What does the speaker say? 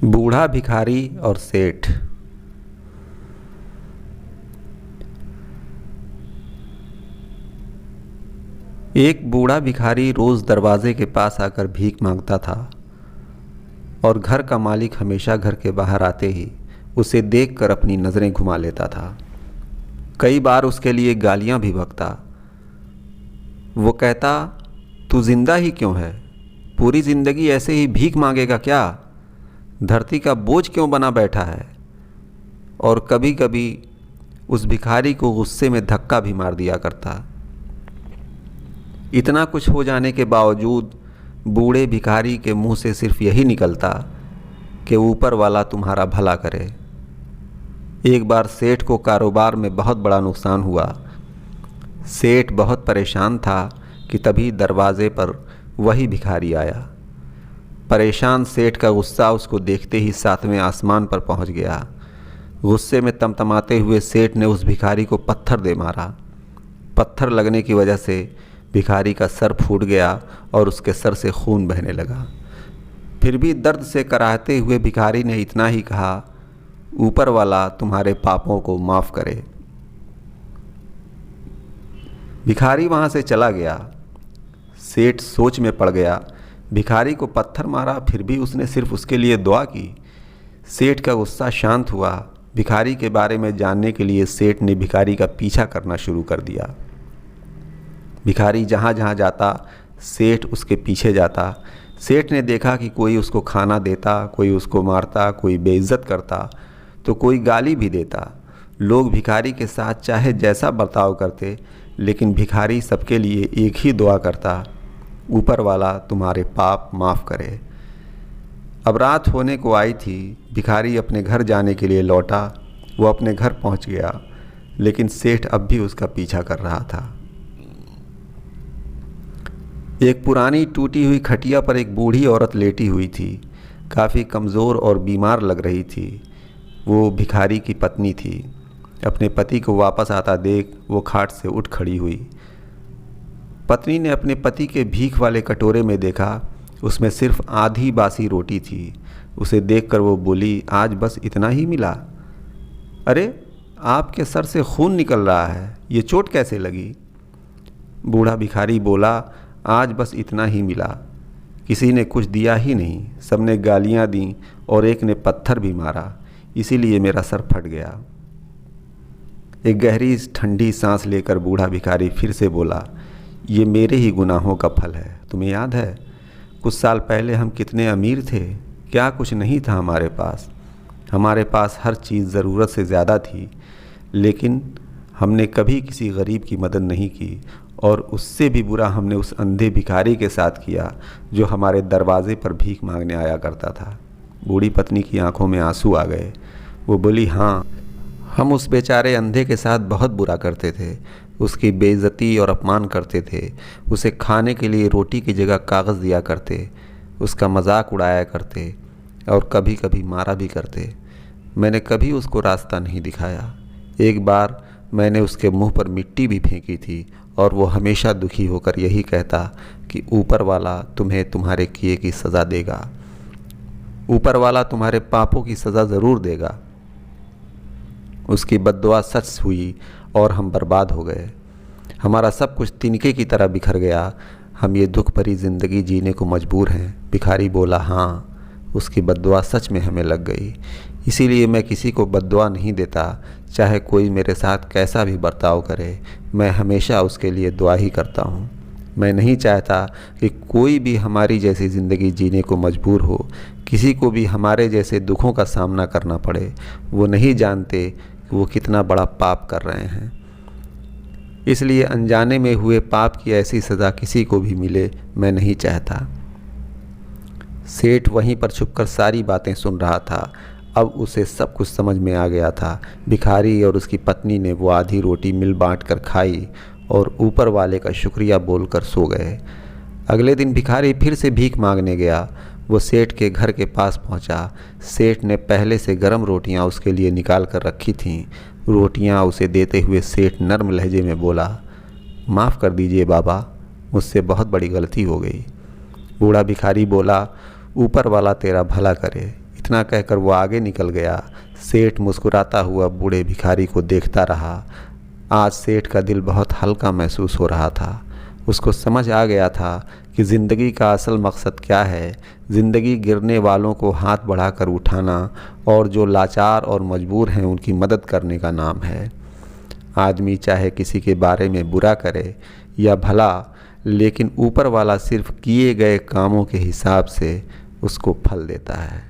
बूढ़ा भिखारी और सेठ। एक बूढ़ा भिखारी रोज़ दरवाजे के पास आकर भीख मांगता था और घर का मालिक हमेशा घर के बाहर आते ही उसे देखकर अपनी नज़रें घुमा लेता था। कई बार उसके लिए गालियां भी बकता। वो कहता, तू जिंदा ही क्यों है? पूरी ज़िंदगी ऐसे ही भीख मांगेगा क्या? धरती का बोझ क्यों बना बैठा है? और कभी कभी उस भिखारी को गुस्से में धक्का भी मार दिया करता। इतना कुछ हो जाने के बावजूद बूढ़े भिखारी के मुंह से सिर्फ यही निकलता कि ऊपर वाला तुम्हारा भला करे। एक बार सेठ को कारोबार में बहुत बड़ा नुकसान हुआ। सेठ बहुत परेशान था कि तभी दरवाजे पर वही भिखारी आया। परेशान सेठ का गुस्सा उसको देखते ही सातवें आसमान पर पहुंच गया। गुस्से में तमतमाते हुए सेठ ने उस भिखारी को पत्थर दे मारा। पत्थर लगने की वजह से भिखारी का सर फूट गया और उसके सर से खून बहने लगा। फिर भी दर्द से कराहते हुए भिखारी ने इतना ही कहा, ऊपर वाला तुम्हारे पापों को माफ़ करे। भिखारी वहाँ से चला गया। सेठ सोच में पड़ गया। भिखारी को पत्थर मारा, फिर भी उसने सिर्फ उसके लिए दुआ की। सेठ का गुस्सा शांत हुआ। भिखारी के बारे में जानने के लिए सेठ ने भिखारी का पीछा करना शुरू कर दिया। भिखारी जहाँ जहाँ जाता सेठ उसके पीछे जाता। सेठ ने देखा कि कोई उसको खाना देता, कोई उसको मारता, कोई बेइज्जत करता तो कोई गाली भी देता। लोग भिखारी के साथ चाहे जैसा बर्ताव करते, लेकिन भिखारी सबके लिए एक ही दुआ करता, ऊपर वाला तुम्हारे पाप माफ़ करे। अब रात होने को आई थी। भिखारी अपने घर जाने के लिए लौटा। वो अपने घर पहुंच गया, लेकिन सेठ अब भी उसका पीछा कर रहा था। एक पुरानी टूटी हुई खटिया पर एक बूढ़ी औरत लेटी हुई थी। काफ़ी कमज़ोर और बीमार लग रही थी। वो भिखारी की पत्नी थी। अपने पति को वापस आता देख वो खाट से उठ खड़ी हुई। पत्नी ने अपने पति के भीख वाले कटोरे में देखा, उसमें सिर्फ आधी बासी रोटी थी। उसे देखकर वो बोली, आज बस इतना ही मिला? अरे, आपके सर से खून निकल रहा है, ये चोट कैसे लगी? बूढ़ा भिखारी बोला, आज बस इतना ही मिला। किसी ने कुछ दिया ही नहीं, सबने गालियां दी और एक ने पत्थर भी मारा, इसीलिए मेरा सर फट गया। एक गहरी ठंडी सांस लेकर बूढ़ा भिखारी फिर से बोला, ये मेरे ही गुनाहों का फल है। तुम्हें याद है कुछ साल पहले हम कितने अमीर थे? क्या कुछ नहीं था हमारे पास। हमारे पास हर चीज़ ज़रूरत से ज़्यादा थी, लेकिन हमने कभी किसी गरीब की मदद नहीं की। और उससे भी बुरा हमने उस अंधे भिखारी के साथ किया जो हमारे दरवाजे पर भीख मांगने आया करता था। बूढ़ी पत्नी की आंखों में आंसू आ गए। वो बोली, हाँ, हम उस बेचारे अंधे के साथ बहुत बुरा करते थे। उसकी बेइज्जती और अपमान करते थे। उसे खाने के लिए रोटी की जगह कागज़ दिया करते, उसका मजाक उड़ाया करते और कभी कभी मारा भी करते। मैंने कभी उसको रास्ता नहीं दिखाया। एक बार मैंने उसके मुंह पर मिट्टी भी फेंकी थी और वो हमेशा दुखी होकर यही कहता कि ऊपर वाला तुम्हें तुम्हारे किए की सज़ा देगा। ऊपर वाला तुम्हारे पापों की सज़ा ज़रूर देगा। उसकी बद्दुआ सच हुई और हम बर्बाद हो गए। हमारा सब कुछ तिनके की तरह बिखर गया। हम ये दुख भरी ज़िंदगी जीने को मजबूर हैं। भिखारी बोला, हाँ, उसकी बद्दुआ सच में हमें लग गई। इसीलिए मैं किसी को बद्दुआ नहीं देता, चाहे कोई मेरे साथ कैसा भी बर्ताव करे। मैं हमेशा उसके लिए दुआ ही करता हूँ। मैं नहीं चाहता कि कोई भी हमारी जैसी ज़िंदगी जीने को मजबूर हो, किसी को भी हमारे जैसे दुखों का सामना करना पड़े। वो नहीं जानते कि वो कितना बड़ा पाप कर रहे हैं। इसलिए अनजाने में हुए पाप की ऐसी सज़ा किसी को भी मिले मैं नहीं चाहता। सेठ वहीं पर छुपकर सारी बातें सुन रहा था। अब उसे सब कुछ समझ में आ गया था। भिखारी और उसकी पत्नी ने वो आधी रोटी मिल बांट कर खाई और ऊपर वाले का शुक्रिया बोलकर सो गए। अगले दिन भिखारी फिर से भीख मांगने गया। वो सेठ के घर के पास पहुंचा। सेठ ने पहले से गर्म रोटियां उसके लिए निकाल कर रखी थीं। रोटियां उसे देते हुए सेठ नर्म लहजे में बोला, माफ़ कर दीजिए बाबा, मुझसे बहुत बड़ी गलती हो गई। बूढ़ा भिखारी बोला, ऊपर वाला तेरा भला करे। इतना कहकर वो आगे निकल गया। सेठ मुस्कुराता हुआ बूढ़े भिखारी को देखता रहा। आज सेठ का दिल बहुत हल्का महसूस हो रहा था। उसको समझ आ गया था कि ज़िंदगी का असल मकसद क्या है। ज़िंदगी गिरने वालों को हाथ बढ़ाकर उठाना और जो लाचार और मजबूर हैं उनकी मदद करने का नाम है। आदमी चाहे किसी के बारे में बुरा करे या भला, लेकिन ऊपर वाला सिर्फ किए गए कामों के हिसाब से उसको फल देता है।